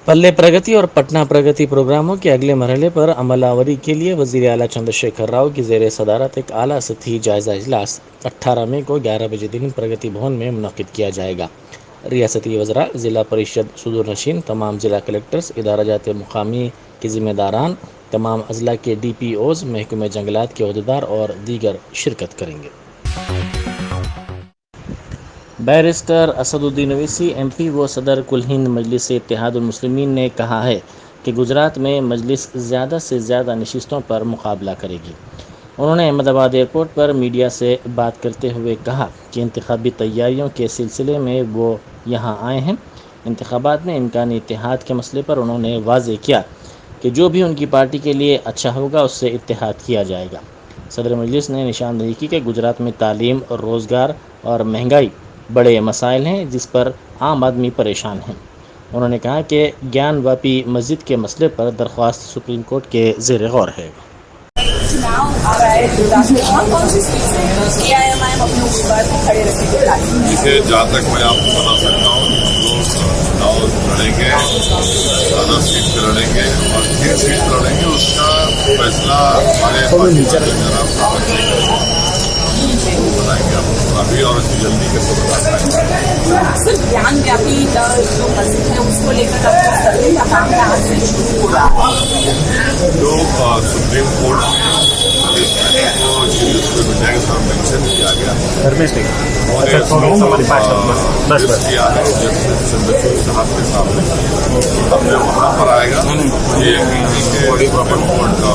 पल्ले प्रगति और पटना प्रगति प्रोग्रामों के अगले मरहले पर अमलावरी के लिए वज़ीर आला चंद्रशेखर राव की ज़ेर सदारत एक आला सतही जायज़ा इजलास 18 मई को 11 बजे दिन प्रगति भवन में मुनक़िद किया जाएगा। रियासती वज़रा, ज़िला परिषद सुदूर नशीन, तमाम ज़िला कलेक्टर्स, इदारा जात मुकामी के ज़िम्मेदारान, तमाम अजला के DPOs, महकमे जंगलात के अहदेदार और दीगर शिरकत करेंगे। बैरिस्टर असदुद्दीन ओवैसी MP व सदर कुल हिंद मजलिस इत्तेहादुल मुस्लिमीन ने कहा है कि गुजरात में मजलिस ज़्यादा से ज़्यादा नशिस्तों पर मुकाबला करेगी। उन्होंने अहमदाबाद एयरपोर्ट पर मीडिया से बात करते हुए कहा कि इंतखाबी तैयारियों के सिलसिले में वो यहाँ आए हैं। इंतखाबात में इम्कानी इत्तेहाद के मसले पर उन्होंने वाज़ेह किया कि जो भी उनकी पार्टी के लिए अच्छा होगा उससे इत्तेहाद किया जाएगा। सदर मजलिस ने निशानदेही की कि गुजरात में तालीम, रोज़गार और महंगाई बड़े मसाइल हैं जिस पर आम आदमी परेशान हैं। उन्होंने कहा कि ज्ञान वापी मस्जिद के मसले पर दरख्वास्त सुप्रीम कोर्ट के ज़ेर गौर है। चुनाव आ रहा है गुजरात में, और कौन सी सीट से AIMIM अपने उम्मीदवार को खड़े रखेंगे? देखिए, जहाँ तक मैं आपको बता सकता हूँ, लोग चुनाव लड़ेंगे, ज़्यादा सीट पे लड़ेंगे और किन सीट पे लड़ेंगे उसका फैसला हमारे बताएंगे आपको अभी और जल्दी कैसे बता पाएंगे। सर, ज्ञान व्यापी जो मस्जिद है उसको लेकर अपना सर्वे का काम आज से शुरू हो रहा है। जो सुप्रीम कोर्ट में विधायक साहब मेंशन किया गया किया है जस्टिस चंद्रचूड़ साहब के सामने, अब जब वहाँ पर आएगा ये सुप्रीम कोर्ट का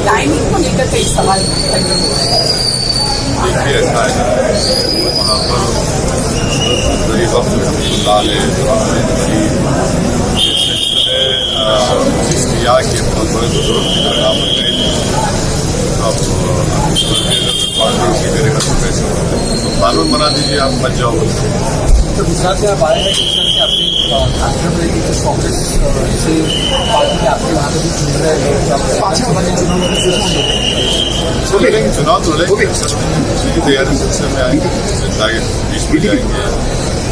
टाइमिंग को लेकर कई सवाल देखिए ऐसा है वहाँ पर गरीब किया कि बहुत बड़े बुजुर्ग की जगह पर गए अब करेगा तो कैसे तो कानून बना दीजिए, आप मत जाओ। तो गुजरात में आप आए हैं किस तरह से अपनी झारखंड में कि कांग्रेस से पार्टी के आपके वहाँ पे भी चुन रहे हैं चुनाव तो लड़ेंगे, उसी की तैयारी सिलसिले में आएंगे, बीच में जाएंगे।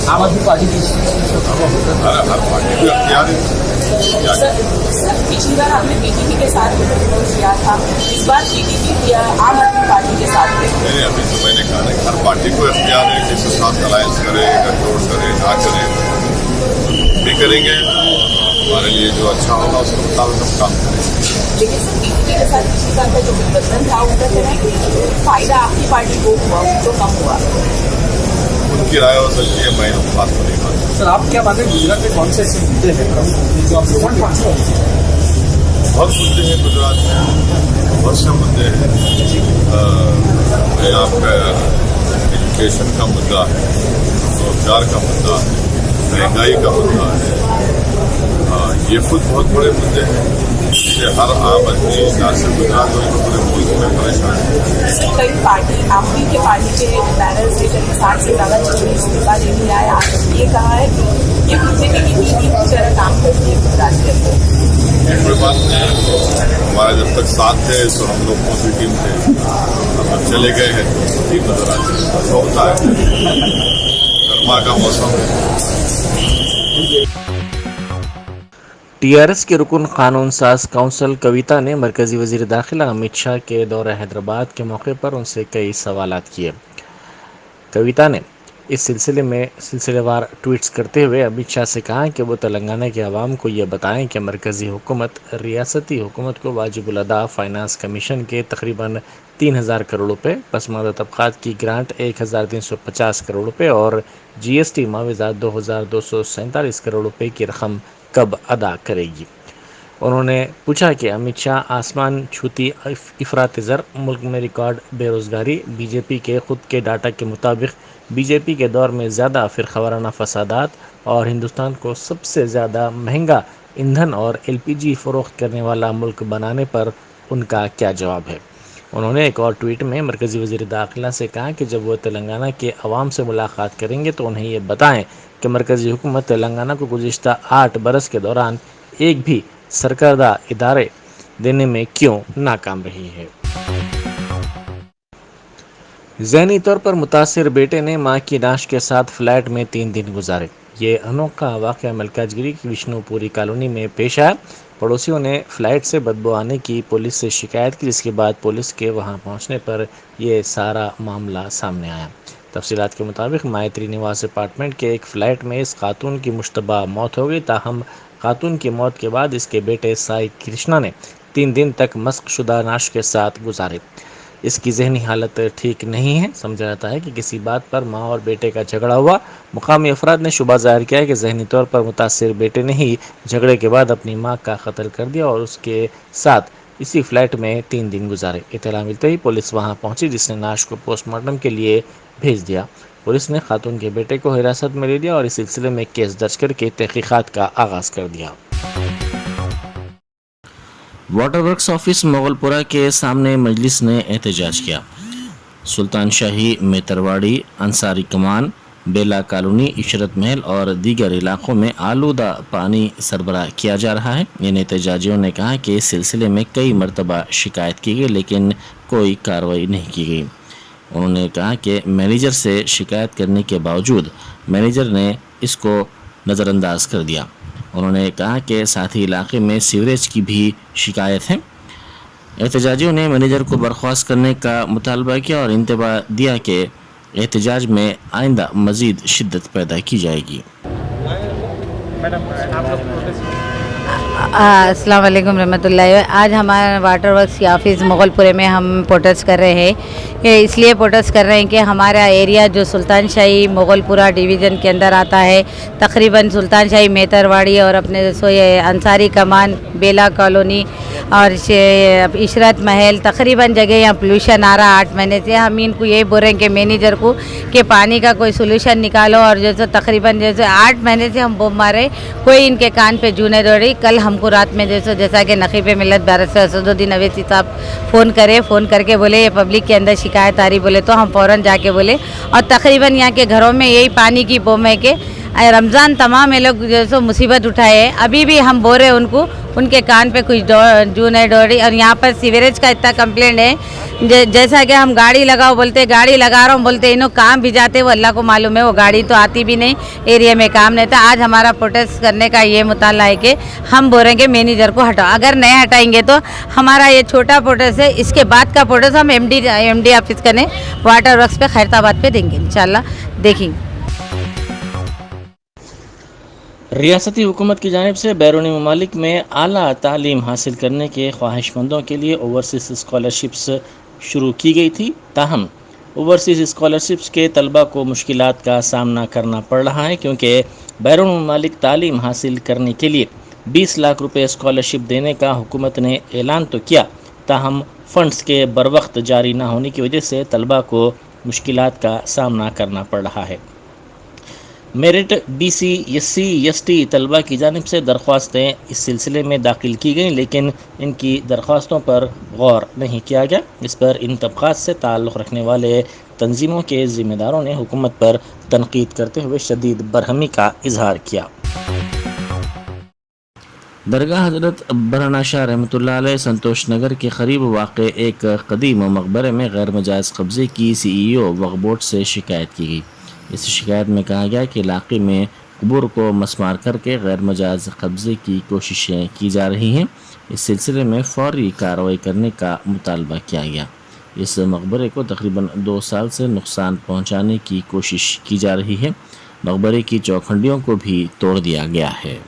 आम आदमी पार्टी की हर पार्टी को अख्तियार है। सर, पिछली बार आपने BJP के साथ किया था, इस बार TDP या आम आदमी पार्टी के साथ? नहीं, अभी तो मैंने कहा ना हर पार्टी को अख्तियार है, किसी साथ अलायंस करे, गठजोड़ करे, ना करे, भी करेंगे। हमारे लिए जो अच्छा होगा उसके मुताबिक हम काम करेंगे। लेकिन सर, BJP के साथ पिछली बार का जो गठबंधन था उसका कहना है कि फायदा आपकी पार्टी को हुआ, उनको कम हुआ। उनकी राय हो सकती है, मैं उस बात को नहीं मानता। सर, आप क्या मानते हैं गुजरात में कौन से ऐसे मुद्दे हैं जो आप बहुत मुद्दे हैं गुजरात में, बहुत से मुद्दे हैं। आपका एजुकेशन का मुद्दा है, रोजगार का मुद्दा है, महंगाई का मुद्दा है, ये खुद बहुत बड़े मुद्दे हैं जिससे हर आम आदमी ना सिर्फ गुजरात बल्कि पूरे मुल्क में परेशान है। कई पार्टी आपकी के पार्टी के बैनर से 60 से ज़्यादा चीजें इस्तीफा दे दिया है। आज ये कहा है कि ये BJP की नीति की तरह काम करती है गुजरात के अंदर। कोई बात नहीं, हमारा जब तक साथ थे तो हम लोग कौन सी टीम थे, अब चले गए हैं तो टीम नजर आती है, ऐसा होता है, गर्मा का मौसम है। TRS के रुकन कानून साज काउंसिल कविता ने मरकजी वजीर दाखिला अमित शाह के दौरे हैदराबाद के मौके पर उनसे कई सवालात किए। कविता ने इस सिलसिले में सिलसिलेवार ट्वीट्स करते हुए अमित शाह से कहा कि वो तेलंगाना के अवाम को ये बताएं कि मरकज़ी हुकूमत रियासती हुकूमत को वाजिबुल अदा फाइनेंस कमीशन के तकरीबन 3000 करोड़ रुपए, पसमानदा तबकात की ग्रांट 1350 करोड़ रुपए और GST मुआवजा 2247 करोड़ रुपए की रकम कब अदा करेगी। उन्होंने पूछा कि अमित शाह आसमान छूती इफरात ज़र, मुल्क में रिकॉर्ड बेरोज़गारी, बीजेपी के खुद के डाटा के मुताबिक बीजेपी के दौर में ज़्यादा फिरका वाराना फसादात और हिंदुस्तान को सबसे ज़्यादा महंगा ईंधन और LPG फ़रोख्त करने वाला मुल्क बनाने पर उनका क्या जवाब है। उन्होंने एक और ट्वीट में मरकज़ी वज़ीर दाखिला से कहा कि जब वो तेलंगाना के अवाम से मुलाकात करेंगे तो उन्हें ये बताएं कि मरकज़ी हुकूमत तेलंगाना को गुज़िश्ता 8 बरस के दौरान एक भी सरकारदा इदारे देने में क्यों नाकाम रही है। ذہنی طور پر متاثر بیٹے نے ماں کی نعش کے ساتھ فلیٹ میں 3 دن گزارے۔ یہ انوکھا واقعہ ملکاج گری کی وشنو پوری کالونی میں پیش آیا۔ پڑوسیوں نے فلیٹ سے بدبو آنے کی پولیس سے شکایت کی، جس کے بعد پولیس کے وہاں پہنچنے پر یہ سارا معاملہ سامنے آیا۔ تفصیلات کے مطابق مائتری نواس اپارٹمنٹ کے ایک فلیٹ میں اس خاتون کی مشتبہ موت ہو گئی، تاہم خاتون کی موت کے بعد اس کے بیٹے سائی کرشنا نے 3 دن تک مسخ شدہ نعش کے ساتھ گزارے۔ اس کی ذہنی حالت ٹھیک نہیں ہے۔ سمجھا جاتا ہے کہ کسی بات پر ماں اور بیٹے کا جھگڑا ہوا۔ مقامی افراد نے شبہ ظاہر کیا ہے کہ ذہنی طور پر متاثر بیٹے نے ہی جھگڑے کے بعد اپنی ماں کا قتل کر دیا اور اس کے ساتھ اسی فلیٹ میں 3 دن گزارے۔ اطلاع ملتے ہی پولیس وہاں پہنچی، جس نے نعش کو پوسٹ مارٹم کے لیے بھیج دیا۔ پولیس نے خاتون کے بیٹے کو حراست میں لے لیا اور اس سلسلے میں کیس درج کر کے تحقیقات کا آغاز کر دیا۔ واٹر ورکس آفس مغل پورہ کے سامنے مجلس نے احتجاج کیا۔ سلطان شاہی میترواڑی، انصاری کمان، بیلا کالونی، عشرت محل اور دیگر علاقوں میں آلودہ پانی سربراہ کیا جا رہا ہے۔ ان احتجاجیوں نے کہا کہ اس سلسلے میں کئی مرتبہ شکایت کی گئی لیکن کوئی کارروائی نہیں کی گئی۔ انہوں نے کہا کہ مینیجر سے شکایت کرنے کے باوجود مینیجر نے اس کو نظر انداز کر دیا۔ انہوں نے کہا کہ ساتھی علاقے میں سیوریج کی بھی شکایت ہے۔ احتجاجیوں نے مینیجر کو برخاست کرنے کا مطالبہ کیا اور انتباہ دیا کہ احتجاج میں آئندہ مزید شدت پیدا کی جائے گی۔ السلام علیکم رحمۃ اللہ۔ آج ہمارا واٹر ورکس کی آفس مغل پورے میں ہم پروٹیسٹ کر رہے ہیں۔ یہ اس لیے پروٹیسٹ کر رہے ہیں کہ ہمارا ایریا جو سلطان شاہی مغل پورہ ڈویژن کے اندر آتا ہے، تقریباً سلطان شاہی میترواڑی اور اپنے یہ انصاری کمان، بیلا کالونی اور عشرت محل، تقریباً جگہ یہاں پولوشن آ رہا 8 مہینے سے۔ ہم ان کو یہی بول رہے ہیں کہ مینیجر کو کہ پانی کا کوئی سولوشن نکالو، اور جیسے تقریباً جیسے 8 مہینے سے ہم بوم مارے، کوئی ان کے کان پہ جو نہیں دوڑ رہی۔ کل ہم کو رات میں جیسا کہ نقیب ملت بیرسٹر اسد الدین اویسی صاحب فون کر کے بولے یہ پبلک کے اندر شکایت آ رہی، بولے تو ہم فوراً جا کے بولے، اور تقریباً یہاں کے گھروں میں یہی پانی کی بوم ہے کہ رمضان تمام یہ لوگ جیسے مصیبت اٹھائے ہیں۔ ابھی بھی ہم بول رہے ان کو، ان کے کان پہ کچھ جو نہیں دوڑ رہی۔ اور یہاں پر سیوریج کا اتنا کمپلینٹ ہے، جیسا کہ ہم گاڑی لگاؤ بولتے، گاڑی لگا رہا ہوں بولتے، انہوں کام بھی جاتے، وہ اللہ کو معلوم ہے، وہ گاڑی تو آتی بھی نہیں، ایریا میں کام نہیں تھا۔ آج ہمارا پروٹیسٹ کرنے کا یہ مطالعہ ہے کہ ہم بول رہے ہیں کہ مینیجر کو ہٹاؤ، اگر نہیں ہٹائیں گے تو ہمارا یہ چھوٹا پروٹیسٹ ہے، اس کے بعد کا پروٹیسٹ ہم ایم ڈی آفس کرنے واٹر ورکس پہ خیرتآباد پہ دیں گے انشاءاللہ، دیکھیں گے۔ ریاستی حکومت کی جانب سے بیرونی ممالک میں اعلیٰ تعلیم حاصل کرنے کے خواہش مندوں کے لیے اوورسیز اسکالرشپس شروع کی گئی تھی، تاہم اوورسیز اسکالرشپس کے طلبہ کو مشکلات کا سامنا کرنا پڑ رہا ہے، کیونکہ بیرون ممالک تعلیم حاصل کرنے کے لیے 20 لاکھ روپے اسکالرشپ دینے کا حکومت نے اعلان تو کیا، تاہم فنڈز کے بروقت جاری نہ ہونے کی وجہ سے طلبہ کو مشکلات کا سامنا کرنا پڑ رہا ہے۔ Merit B C S C S T طلبہ کی جانب سے درخواستیں اس سلسلے میں داخل کی گئیں، لیکن ان کی درخواستوں پر غور نہیں کیا گیا۔ اس پر ان طبقات سے تعلق رکھنے والے تنظیموں کے ذمہ داروں نے حکومت پر تنقید کرتے ہوئے شدید برہمی کا اظہار کیا۔ درگاہ حضرت برہنہ شاہ رحمۃ اللہ علیہ سنتوش نگر کے قریب واقع ایک قدیم مقبرے میں غیر مجاز قبضے کی سی ای او وقف بورڈ سے شکایت کی گئی۔ اس شکایت میں کہا گیا کہ علاقے میں قبور کو مسمار کر کے غیر مجاز قبضے کی کوششیں کی جا رہی ہیں۔ اس سلسلے میں فوری کارروائی کرنے کا مطالبہ کیا گیا۔ اس مقبرے کو تقریباً 2 سال سے نقصان پہنچانے کی کوشش کی جا رہی ہے۔ مقبرے کی چوکھنڈیوں کو بھی توڑ دیا گیا ہے۔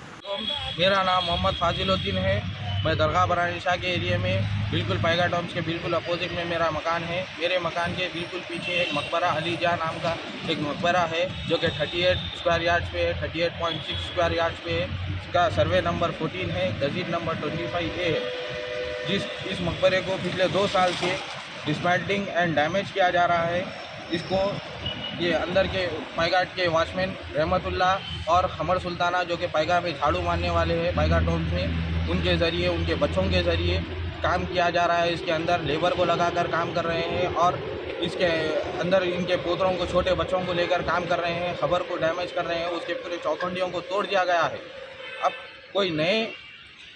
میرا نام محمد فاضل الدین ہے۔ میں درگاہ برہنہ شاہ کے ایریے میں بالکل پائگا ٹاؤنس کے بالکل اپوزٹ میں میرا مکان ہے۔ میرے مکان کے بالکل پیچھے ایک مقبرہ علی جاں نام کا ایک مقبرہ ہے، جو کہ 38 اسکوائر یارڈس پہ ہے، 38.6 اسکوائر یارڈس پہ ہے۔ اس کا سروے نمبر 14 ہے، گزٹ نمبر 25A ہے۔ اس مقبرے کو پچھلے 2 سال سے ڈسمینٹلنگ اینڈ ڈیمیج کیا جا رہا ہے۔ اس کو یہ اندر کے پائگاٹ کے واچ مین رحمت اللہ اور خمر سلطانہ جو کہ پائگا میں جھاڑو مارنے والے ہیں پائگا ٹاؤن میں، ان کے ذریعے ان کے بچوں کے ذریعے کام کیا جا رہا ہے۔ اس کے اندر لیبر کو لگا کر کام کر رہے ہیں اور اس کے اندر ان کے پوتروں کو، چھوٹے بچوں کو لے کر کام کر رہے ہیں، خبر کو ڈیمیج کر رہے ہیں۔ اس کے پورے چوکھنڈیوں کو توڑ دیا گیا ہے۔ اب کوئی نئے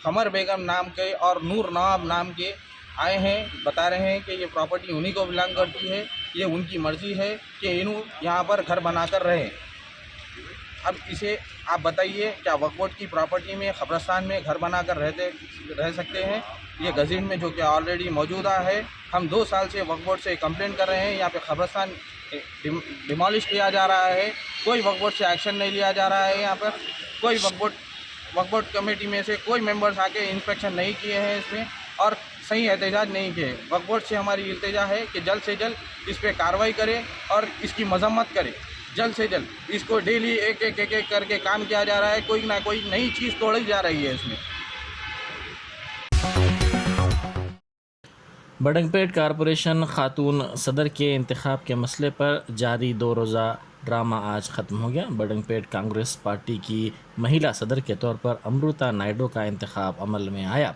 خمر بیگم نام کے اور نور نواب نام کے آئے ہیں، بتا رہے ہیں کہ یہ پراپرٹی انہی کو بلانگ کرتی ہے۔ ये उनकी मर्ज़ी है कि इन्हों यहाँ पर घर बनाकर रहें। अब इसे आप बताइए, क्या वक्फ बोर्ड की प्रॉपर्टी में कब्रिस्तान में घर बनाकर रह सकते हैं? ये गज़ट में जो कि ऑलरेडी मौजूदा है। हम 2 साल से वक्फ बोर्ड से कंप्लेंट कर रहे हैं, यहाँ पे कब्रिस्तान डिमोलिश किया जा रहा है, कोई वक्फ बोर्ड से एक्शन नहीं लिया जा रहा है। यहाँ पर कोई वक्फ बोर्ड कमेटी में से कोई मेंबर्स आके इंस्पेक्शन नहीं किए हैं इसमें, और सही एहतजाज नहीं किए। वक्फ बोर्ड से हमारी इल्तिजा है कि जल्द से जल्द इस पर कार्रवाई करे और इसकी मजम्मत करे। जल्द से जल्द इसको डेली एक करके काम किया जा रहा है, कोई ना कोई नई चीज़ तोड़ी जा रही है इसमें। बडंगपेट कारपोरेशन खातून सदर के इंतखाब के मसले पर जारी 2 रोज़ा ड्रामा आज ख़त्म हो गया। बडंगपेट कांग्रेस पार्टी की महिला सदर के तौर पर अमृता नायडू का इंतखाब अमल में आया।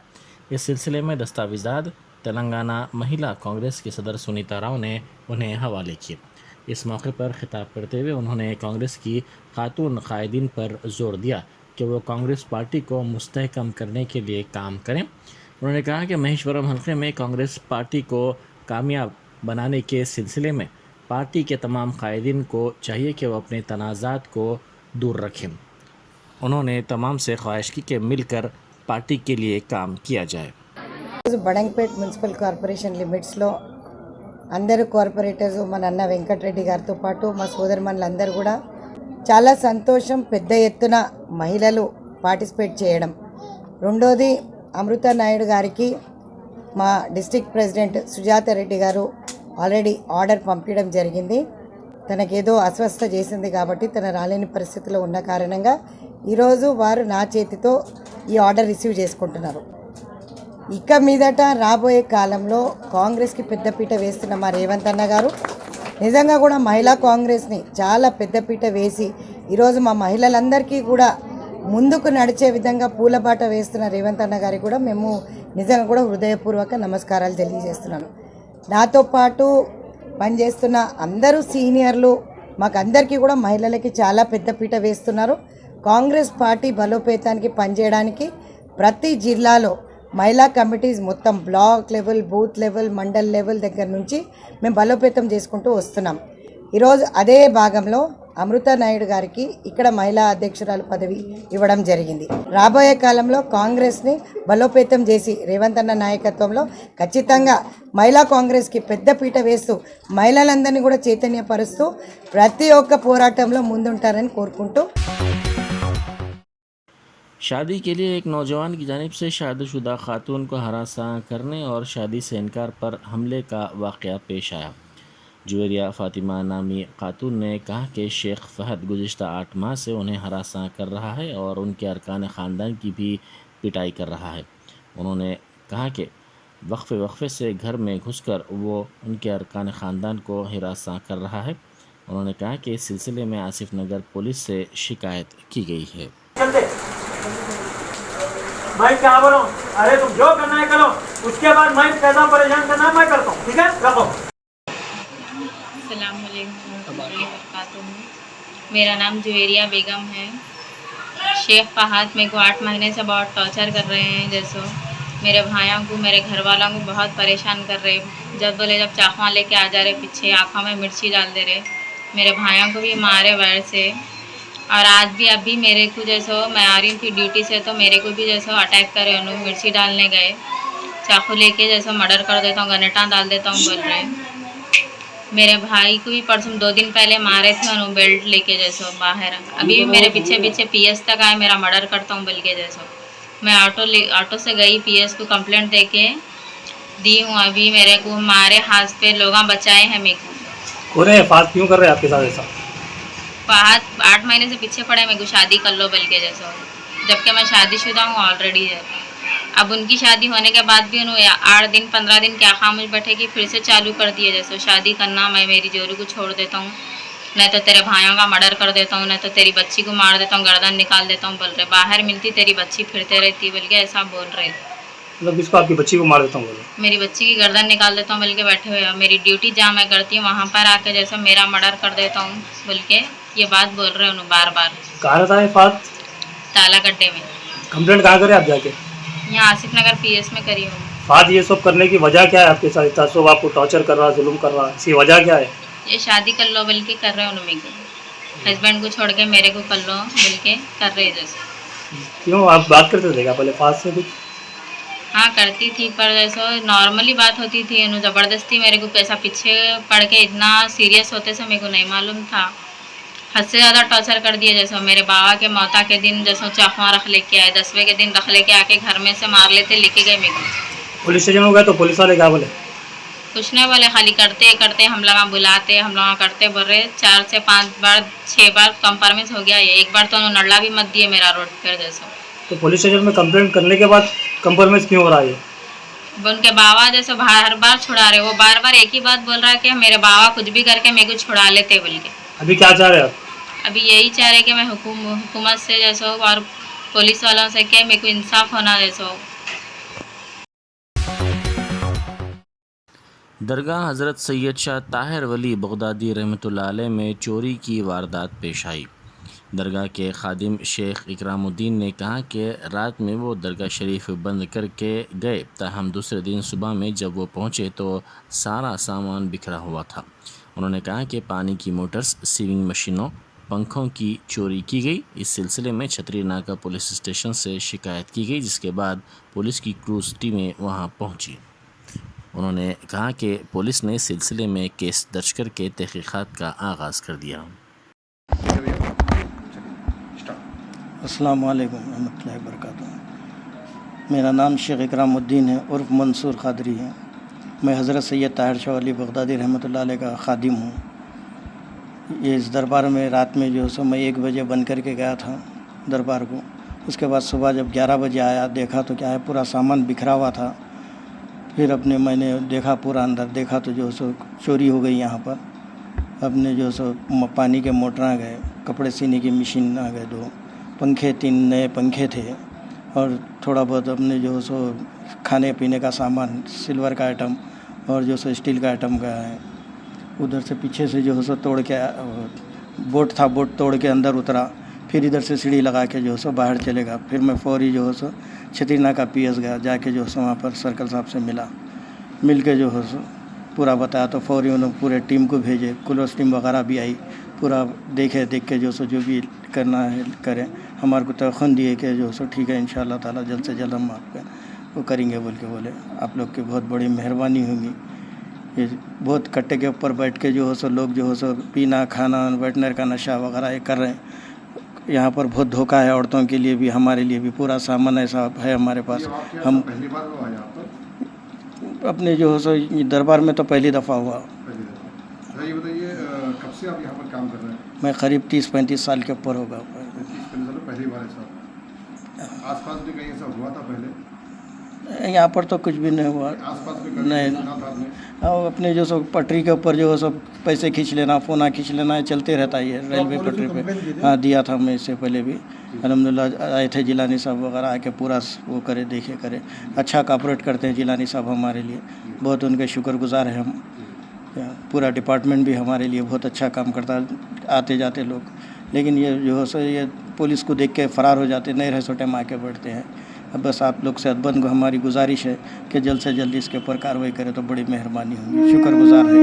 इस सिलसिले में दस्तावेज़ात तेलंगाना महिला कांग्रेस की सदर सुनीता राव ने उन्हें हवाले किए। इस मौके पर खिताब करते हुए उन्होंने कांग्रेस की खातून कायदीन पर जोर दिया कि वो कांग्रेस पार्टी को मुस्तहकम करने के लिए काम करें। उन्होंने कहा कि महेश्वरम हल्के में कांग्रेस पार्टी को कामयाब बनाने के सिलसिले में पार्टी के तमाम कायदीन को चाहिए कि वो अपने तनाज़ात को दूर रखें। उन्होंने तमाम से ख्वाहिश की कि मिलकर पार्टी के लिए काम किया जाए। బడంగ్పేట్ మున్సిపల్ కార్పొరేషన్ లిమిట్స్లో అందరు కార్పొరేటర్స్ మన అన్న వెంకటరెడ్డి గారితో పాటు మా సోదరుమణులందరూ కూడా చాలా సంతోషం, పెద్ద ఎత్తున మహిళలు పార్టిసిపేట్ చేయడం. రెండోది, అమృత నాయుడు గారికి మా డిస్ట్రిక్ట్ ప్రెసిడెంట్ సుజాత రెడ్డి గారు ఆల్రెడీ ఆర్డర్ పంపించడం జరిగింది. తనకేదో అస్వస్థ చేసింది కాబట్టి తన రాలేని పరిస్థితిలో ఉన్న కారణంగా ఈరోజు వారు నా చేతితో ఈ ఆర్డర్ రిసీవ్ చేసుకుంటున్నారు. ఇక మీదట రాబోయే కాలంలో కాంగ్రెస్కి పెద్దపీట వేస్తున్న మా రేవంత్ అన్న గారు నిజంగా కూడా మహిళా కాంగ్రెస్ని చాలా పెద్దపీట వేసి ఈరోజు మా మహిళలందరికీ కూడా ముందుకు నడిచే విధంగా పూలబాట వేస్తున్న రేవంత్ అన్న గారికి కూడా మేము నిజంగా కూడా హృదయపూర్వక నమస్కారాలు తెలియజేస్తున్నాను. నాతో పాటు పనిచేస్తున్న అందరూ సీనియర్లు మాకందరికీ కూడా మహిళలకి చాలా పెద్దపీట వేస్తున్నారు. కాంగ్రెస్ పార్టీ బలోపేతానికి పనిచేయడానికి ప్రతి జిల్లాలో మహిళా కమిటీస్ మొత్తం block level, booth level, mandal level దగ్గర నుంచి మేము బలోపేతం చేసుకుంటూ వస్తున్నాం. ఈరోజు అదే భాగంలో అమృత నాయుడు గారికి ఇక్కడ మహిళా అధ్యక్షురాలు పదవి ఇవ్వడం జరిగింది. రాబోయే కాలంలో కాంగ్రెస్ని బలోపేతం చేసి రేవంత్ అన్న నాయకత్వంలో ఖచ్చితంగా మహిళా కాంగ్రెస్కి పెద్దపీట వేస్తూ మహిళలందరినీ కూడా చైతన్యపరుస్తూ ప్రతి ఒక్క పోరాటంలో ముందుంటారని కోరుకుంటూ शादी के लिए एक नौजवान की जानिब से शादीशुदा खातून को हरासा करने और शादी से इनकार पर हमले का वाक़या पेश आया। जुवेरिया फ़ातिमा नामी खातून ने कहा कि शेख फ़हद गुज़िश्ता 8 माह से उन्हें हरासा कर रहा है और उनके अरकान ख़ानदान की भी पिटाई कर रहा है। उन्होंने कहा कि वक्फे से घर में घुसकर वो उनके अरकान ख़ानदान को हरासा कर रहा है। उन्होंने कहा कि इस सिलसिले में आसिफ नगर पुलिस से शिकायत की गई है। मैं क्या बोलूं? अरे तुम जो करना है करो, उसके बाद मैं पैसा परेशान करना मैं करता हूँ, ठीक है? रखो। अस्सलाम वालेकुम वरहमतुल्लाहि। मेरा नाम जुवेरिया बेगम है। शेख फहद मेरे को 8 महीने से बहुत टॉर्चर कर रहे हैं। जैसो मेरे भाइयों को, मेरे घर वालों को बहुत परेशान कर रहे। जब बोले जब चाकू लेके आ जा रहे, पीछे आँखों में मिर्ची डाल दे रहे। मेरे भाइयों को भी मारे वायर से, और आज भी अभी मेरे को जैसो मैं आ रही थी ड्यूटी से तो मेरे को भी जैसो अटैक करे, उन्होंने मिर्ची डालने गए, चाकू लेके जैसो मर्डर कर देता हूँ, गनेटा डाल देता हूँ बोल रहे। मेरे भाई को भी परसों 2 दिन पहले मारे थे, उन्होंने बेल्ट लेके जैसो बाहर। अभी भी मेरे पीछे पीछे PS तक आए, मेरा मर्डर करता हूँ बोल के जैसो। मैं ऑटो से गई, PS को कंप्लेंट दे के दी हूँ। अभी मेरे को मारे हाथ पे लोग बचाए हैं मेरे को। फात क्यों कर रहे हैं आपके साथ ऐसा? फहद 8 महीने से पीछे पड़ा है मेरे को शादी कर लो बोल के जैसा, जबकि मैं शादीशुदा हूँ ऑलरेडी है। अब उनकी शादी होने के बाद भी उन्होंने 8 दिन 15 दिन क्या खामोश बैठे कि फिर से चालू कर दिए जैसे शादी करना, मैं मेरी जोरू को छोड़ देता हूँ, नहीं तो तेरे भाइयों का मर्डर कर देता हूँ, नहीं तो तेरी बच्ची को मार देता हूँ, गर्दन निकाल देता हूँ बोल रहे। बाहर मिलती तेरी बच्ची फिरते रहती बोल के ऐसा बोल रहे। मतलब किसको? आपकी बच्ची को मार देता हूँ बोले? मेरी बच्ची की गर्दन निकाल देता हूँ बोल के बैठे हुए। मेरी ड्यूटी जहाँ मैं करती हूँ वहाँ पर आके जैसा मेरा मर्डर कर देता हूँ बोल के ये बात बोल रहे उन्होंने बार बार। कहाँ रहता है फात? ताला गड्ढे में। कंप्लेंट कहाँ करे आप जाके? यहाँ आसिफ नगर PS में करी हूँ। आज ये सब करने की वजह क्या है आपके साथ? तासुब आपको टॉर्चर कर रहा, जुल्म कर रहा, इसकी वजह क्या है? ये शादी कर लो बोल के कर रहे हैं उन्होंने को, हस्बैंड को छोड़ के मेरे को कर लो बोल के कर रहे हैं जैसे। क्यों आप बात करते थे क्या पहले पास से कुछ? हाँ करती थी, पर जैसे नॉर्मली बात होती थी, इन्होंने ज़बरदस्ती मेरे को पैसा पीछे पड़ के इतना सीरियस होते से मेरे को नहीं मालूम था। हद से ज़्यादा टॉर्चर कर दिया। जैसे मेरे बाबा के मौता के दिन जैसे चाकू रख लेके आए, 10वें के दिन रख लेके आके घर में से मार लेते, लेके गए मेरे को। पुलिस स्टेशन में गए तो पुलिस वाले क्या बोले? कुछ नहीं बोले, खाली करते करते हम लोग बुलाते, हम लोग करते बोल रहे 4 से 5 बार 6 बार कंप्रोमाइज़ हो गया। ये एक बार तो उन्होंने नल्ला भी मत दिए मेरा रोड पर जैसे। तो पुलिस स्टेशन में कंप्लेंट करने के बाद कंप्रोमाइज़ क्यों हो रहा है? उनके बाबा जैसे हर बार छुड़ा रहे, वो बार बार एक ही बात बोल रहा है कि मेरे बाबा कुछ भी करके मेरे को छुड़ा लेते बोल के। अभी क्या चाह रहे हैं आप? अभी यही चाह रहे कि मैं हुकूमत से जैसे और पुलिस वालों से कि मेरे को इंसाफ होना जैसे। दरगाह हज़रत सैयद शाह ताहिर वली बगदादी रहमतुल्लाह अलैह में चोरी की वारदात पेश आई। दरगाह के खादिम शेख इकरामुद्दीन ने कहा कि रात में वो दरगाह शरीफ बंद करके गए, ताहम दूसरे दिन सुबह में जब वो पहुँचे तो सारा सामान बिखरा हुआ था। उन्होंने कहा कि पानी की मोटर्स, सीविंग मशीनों, पंखों की चोरी की गई। इस सिलसिले में छतरी नाका पुलिस स्टेशन से शिकायत की गई, जिसके बाद पुलिस की क्रूज़ टीमें वहां पहुंची। उन्होंने कहा कि पुलिस ने सिलसिले में केस दर्ज करके तहकीक़ात का आगाज़ कर दिया। अस्सलाम वालेकुम रहमतुल्लाहि बरकातहू। मेरा नाम शेख इकरामुद्दीन है उर्फ़ मंसूर क़ादरी है। मैं हज़रत सैयद ताहिर शाह वली बगदादी रहमतुल्लाह अलैह का ख़ादिम हूँ। ये इस दरबार में रात में जो सो मैं 1 बजे बंद करके गया था दरबार को। उसके बाद सुबह जब 11 बजे आया, देखा तो क्या है पूरा सामान बिखरा हुआ था। फिर मैंने देखा, पूरा अंदर देखा तो जो सो चोरी हो गई यहाँ पर। अपने जो सो पानी के मोटर आ गए, कपड़े सीने की मशीन आ गए, 2 पंखे, 3 नए पंखे थे, और थोड़ा बहुत अपने जो सो खाने पीने का सामान, सिल्वर का आइटम और जो सो स्टील का आइटम गया है। उधर से पीछे से जो सो तोड़ के बोट था, बोट तोड़ के अंदर उतरा, फिर इधर से सीढ़ी लगा के जो सो बाहर चलेगा। फिर मैं फौरी जो सो छतरी नाका PS गया, जाके जो सो वहाँ पर सर्कल साहब से मिल के जो सो पूरा बताया तो फौरी उन्होंने पूरे टीम को भेजे, पुलिस टीम वगैरह भी आई, पूरा देख के जो सो जो भी करना है करें। हमारे को तखन दिए कि जो सो ठीक है इंशाअल्लाह ताला जल्द से जल्द हम आपका वो करेंगे बोल के बोले। आप लोग की बहुत बड़ी मेहरबानी होगी। ये बहुत कट्टे के ऊपर बैठ के जो हो सो लोग जो हो सो पीना, खाना, बैठने का नशा वगैरह ये कर रहे हैं। यहाँ पर बहुत धोखा है औरतों के लिए भी, हमारे लिए भी। पूरा सामान ऐसा है हमारे पास। हम पहली बार हुआ यहाँ पर? अपने जो हो सो दरबार में तो पहली दफ़ा हुआ। ये बताइए कब से आप यहाँ पर काम कर रहे हैं? मैं करीब 30-35 साल के ऊपर होगा। 30-35 साल पहली बार ऐसा? आसपास भी कहीं ऐसा हुआ था पहले? यहाँ पर तो कुछ भी नहीं हुआ। आसपास नहीं, और अपने जो सो पटरी के ऊपर जो सब पैसे खींच लेना, फोना खींच लेना, चलते रहता है रेलवे पटरी पे। हाँ दिया था मैं इससे पहले भी। अल्हम्दुलिल्लाह आए थे जिलानी साहब वगैरह, आके पूरा वो करे, देखे करे। अच्छा कॉपरेट करते हैं जिलानी साहब हमारे लिए, बहुत उनके शुक्रगुजार हैं हम। पूरा डिपार्टमेंट भी हमारे लिए बहुत अच्छा काम करता है, आते जाते लोग। लेकिन ये जो है ये पुलिस को देख के फ़रार हो जाते, नहीं रहे सो टाइम आके बैठते हैं। अब बस आप लोग से अदबन को हमारी गुजारिश है कि जल्द से जल्द इसके ऊपर कार्रवाई करें तो बड़ी मेहरबानी होगी। शुक्रगुजार है।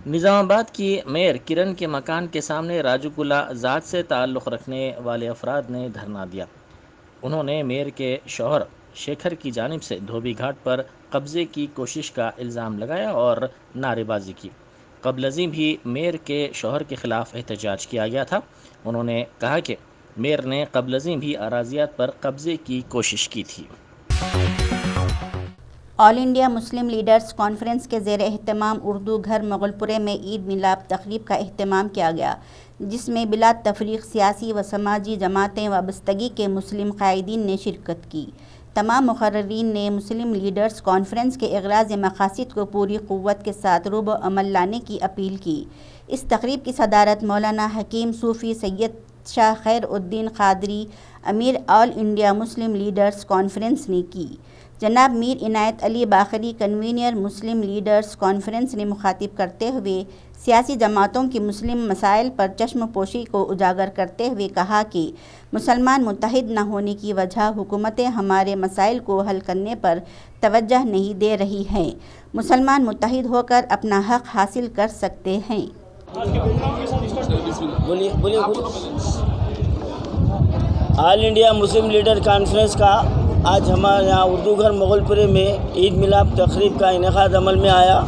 निज़ामाबाद की मेयर किरण के मकान के सामने राजूकुला ज़ात से ताल्लुक़ रखने वाले अफराद ने धरना दिया। उन्होंने मेयर के शौहर शेखर की जानिब से धोबी घाट पर कब्ज़े की कोशिश का इल्ज़ाम लगाया और नारेबाजी की। कबलजी भी मेयर के शौहर के ख़िलाफ़ एहतजाज किया गया था। उन्होंने कहा कि मेयर ने कबलजी भी अराज़ियात पर कब्ज़े की कोशिश की थी। All India Muslim leaders conference के ज़ेर एहतमाम उर्दू घर मुग़लपुरे में ईद मिलाद तक़रीब का एहतमाम किया गया, जिसमें बिला तफरीक़ सियासी व समाजी जमातें वाबस्तगी के मुस्लिम क़ायदीन ने शिरकत की। तमाम मुक़र्ररीन ने मुस्लिम लीडर्स कॉन्फ्रेंस के इग़राज़ मक़ासिद को पूरी क़ुव्वत के साथ रूब अमल लाने की अपील की। इस तक़रीब की सदारत मौलाना हकीम सूफ़ी सैयद شاہ خیر الدین قادری امیر all India Muslim leaders conference نے کی۔ جناب Mir Inayat Ali Baqri convener Muslim leaders conference نے مخاطب کرتے ہوئے سیاسی جماعتوں کی مسلم مسائل پر چشم پوشی کو اجاگر کرتے ہوئے کہا کہ مسلمان متحد نہ ہونے کی وجہ حکومتیں ہمارے مسائل کو حل کرنے پر توجہ نہیں دے رہی ہیں۔ مسلمان متحد ہو کر اپنا حق حاصل کر سکتے ہیں۔ آل انڈیا مسلم لیڈر کانفرنس کا آج ہمارے یہاں اردو گھر مغل پورے میں عید میلاد تقریب کا انعقاد عمل میں آیا،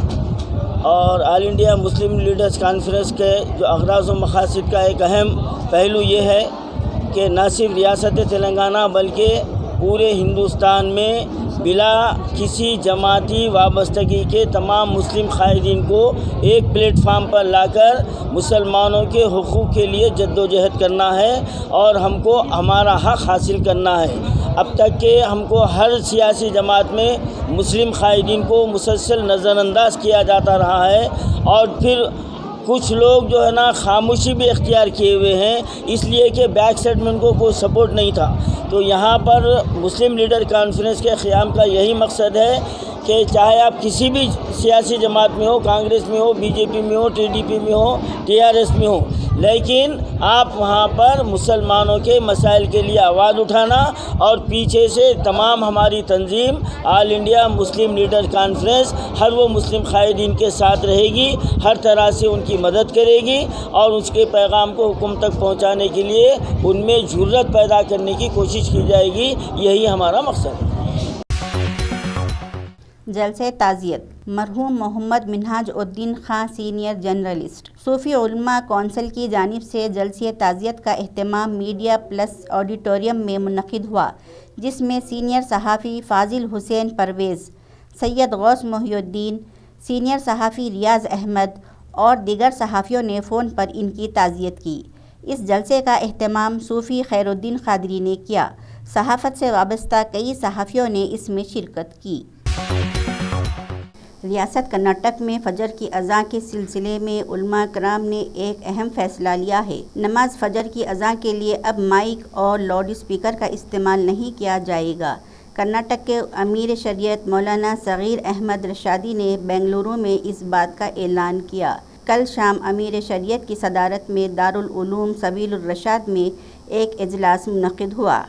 اور آل انڈیا مسلم لیڈرز کانفرنس کے جو اغراض و مقاصد کا ایک اہم پہلو یہ ہے کہ نہ صرف ریاست تلنگانہ بلکہ پورے ہندوستان میں بلا کسی جماعتی وابستگی کے تمام مسلم قائدین کو ایک پلیٹ فارم پر لا کر مسلمانوں کے حقوق کے لیے جد و جہد کرنا ہے، اور ہم کو ہمارا حق حاصل کرنا ہے۔ اب تک کہ ہم کو ہر سیاسی جماعت میں مسلم قائدین کو مسلسل نظر انداز کیا جاتا رہا ہے، اور پھر کچھ لوگ جو ہے نا خاموشی بھی اختیار کیے ہوئے ہیں، اس لیے کہ بیک سائڈ میں ان کو کوئی سپورٹ نہیں تھا۔ تو یہاں پر مسلم لیڈر کانفرنس کے قیام کا یہی مقصد ہے کہ چاہے آپ کسی بھی سیاسی جماعت میں ہو، کانگریس میں ہو، بی جے پی میں ہو، ٹی ڈی پی میں ہو، ٹی آر ایس میں ہو، لیکن آپ وہاں پر مسلمانوں کے مسائل کے لیے آواز اٹھانا، اور پیچھے سے تمام ہماری تنظیم آل انڈیا مسلم لیڈر کانفرنس ہر وہ مسلم قائدین کے ساتھ رہے گی، ہر طرح سے ان کی مدد کرے گی، اور اس کے پیغام کو حکومت تک پہنچانے کے لیے ان میں جرأت پیدا کرنے کی کوشش کی جائے گی۔ یہی ہمارا مقصد ہے۔ جلسہ تعزیت مرحوم محمد منہاج الدین خان سینئر جرنلسٹ۔ صوفی علماء کونسل کی جانب سے جلسہ تعزیت کا اہتمام میڈیا پلس آڈیٹوریم میں منعقد ہوا، جس میں سینئر صحافی فاضل حسین پرویز، سید غوث محی الدین، سینئر صحافی ریاض احمد اور دیگر صحافیوں نے فون پر ان کی تعزیت کی۔ اس جلسے کا اہتمام صوفی خیر الدین قادری نے کیا۔ صحافت سے وابستہ کئی صحافیوں نے اس میں شرکت کی۔ ریاست کرناٹک میں فجر کی اذان کے سلسلے میں علماء کرام نے ایک اہم فیصلہ لیا ہے۔ نماز فجر کی اذان کے لیے اب مائک اور لاؤڈ اسپیکر کا استعمال نہیں کیا جائے گا۔ کرناٹک کے امیر شریعت مولانا صغیر احمد رشادی نے بنگلورو میں اس بات کا اعلان کیا۔ کل شام امیر شریعت کی صدارت میں دارالعلوم سبیل الرشاد میں ایک اجلاس منعقد ہوا۔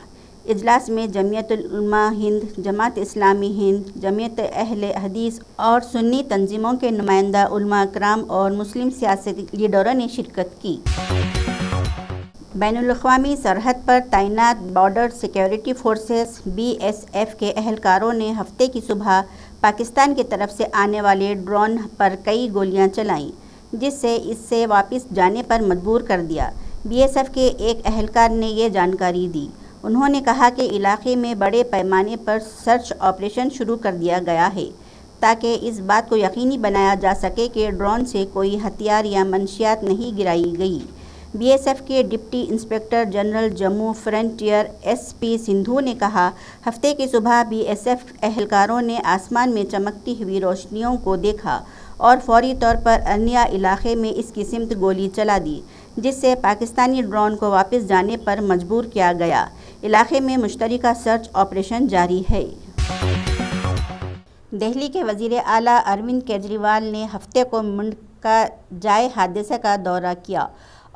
اجلاس میں جمعیت العلماء ہند، جماعت اسلامی ہند، جمعیت اہل حدیث اور سنی تنظیموں کے نمائندہ علماء کرام اور مسلم سیاسی لیڈروں نے شرکت کی۔ بین الاقوامی سرحد پر تعینات border security forces B S F کے اہلکاروں نے ہفتے کی صبح پاکستان کی طرف سے آنے والے ڈرون پر کئی گولیاں چلائیں، جس سے اس سے واپس جانے پر مجبور کر دیا۔ بی ایس ایف کے ایک اہلکار نے یہ جانکاری دی۔ انہوں نے کہا کہ علاقے میں بڑے پیمانے پر سرچ آپریشن شروع کر دیا گیا ہے، تاکہ اس بات کو یقینی بنایا جا سکے کہ ڈرون سے کوئی ہتھیار یا منشیات نہیں گرائی گئی۔ بی ایس ایف کے deputy inspector general Jammu frontier S P Sindhu نے کہا، ہفتے کی صبح بی ایس ایف اہلکاروں نے آسمان میں چمکتی ہوئی روشنیوں کو دیکھا اور فوری طور پر ارنیا علاقے میں اس کی سمت گولی چلا دی، جس سے پاکستانی ڈرون کو واپس جانے پر مجبور کیا گیا۔ علاقے میں مشترکہ سرچ آپریشن جاری ہے۔ دہلی کے وزیر اعلیٰ اروند کیجریوال نے ہفتے کو منڈکا جائے حادثے کا دورہ کیا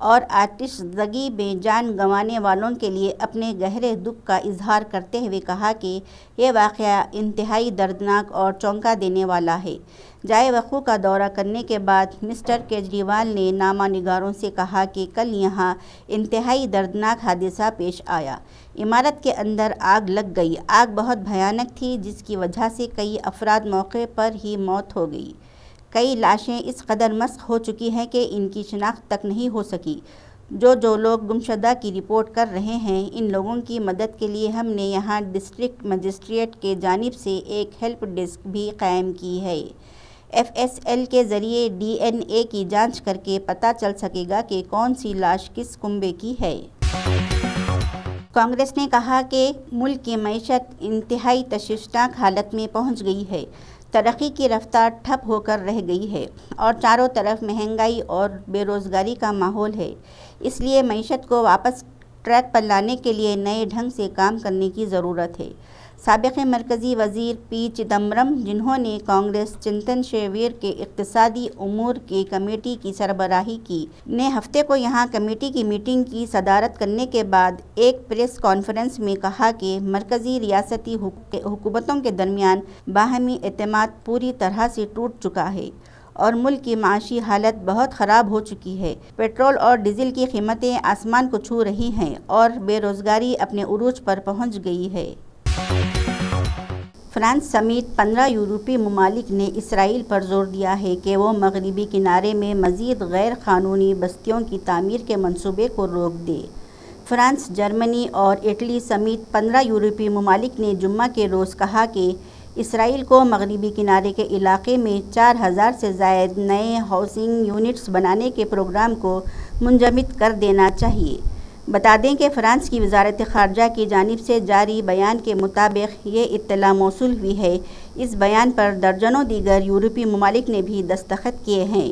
اور آتش زدگی میں جان گنوانے والوں کے لیے اپنے گہرے دکھ کا اظہار کرتے ہوئے کہا کہ یہ واقعہ انتہائی دردناک اور چونکا دینے والا ہے۔ جائے وقوع کا دورہ کرنے کے بعد مسٹر کیجریوال نے نامہ نگاروں سے کہا کہ کل یہاں انتہائی دردناک حادثہ پیش آیا۔ عمارت کے اندر آگ لگ گئی۔ آگ بہت بھیانک تھی، جس کی وجہ سے کئی افراد موقع پر ہی موت ہو گئی۔ کئی لاشیں اس قدر مسخ ہو چکی ہیں کہ ان کی شناخت تک نہیں ہو سکی۔ جو لوگ گمشدہ کی رپورٹ کر رہے ہیں، ان لوگوں کی مدد کے لیے ہم نے یہاں ڈسٹرکٹ مجسٹریٹ کے جانب سے ایک ہیلپ ڈیسک بھی قائم کی ہے۔ ایف ایس ایل کے ذریعے ڈی این اے کی جانچ کر کے پتہ چل سکے گا کہ کون سی لاش کس کنبے کی ہے۔ کانگریس نے کہا کہ ملک کی معیشت انتہائی تشویشناک حالت میں پہنچ گئی ہے۔ तरक्की की रफ्तार ठप होकर रह गई है और चारों तरफ महंगाई और बेरोज़गारी का माहौल है। इसलिए मईशत को वापस ट्रैक पर लाने के लिए नए ढंग से काम करने की ज़रूरत है। साबिक़ मरकज़ी वज़ीर पी चिदम्बरम, जिन्होंने कांग्रेस चिंतन शिविर के इक़्तिसादी उमूर की कमेटी की सरबराही की, ने हफ्ते को यहां कमेटी की मीटिंग की सदारत करने के बाद एक प्रेस कॉन्फ्रेंस में कहा कि मरकज़ी रियासती हुकूमतों के दरमियान बाहमी एतमाद पूरी तरह से टूट चुका है और मुल्क की माशी हालत बहुत ख़राब हो चुकी है। पेट्रोल और डीजल की कीमतें आसमान को छू रही हैं और बेरोज़गारी अपने उरूज पर पहुंच गई है। फ्रांस समेत 15 यूरोपीय ममालिक ने इसराइल पर जोर दिया है कि वो मगरबी किनारे में मज़ीद गैर क़ानूनी बस्तियों की तामीर के मंसूबे को रोक दे। फ्रांस, जर्मनी और इटली समेत 15 यूरोपीय ममालिक ने जुम्मा के रोज़ कहा कि इसराइल को मगरबी किनारे के इलाके में 4000 से ज़ायद नए हाउसिंग यूनिट्स बनाने के प्रोग्राम को मुंजमद कर देना चाहिए। बता दें कि फ़्रांस की वज़ारत ख़ारजा की जानिब से जारी बयान के मुताबिक ये इत्तला मौसूल हुई है। इस बयान पर दर्जनों दीगर यूरोपीय ममालिक ने भी दस्तखत किए हैं।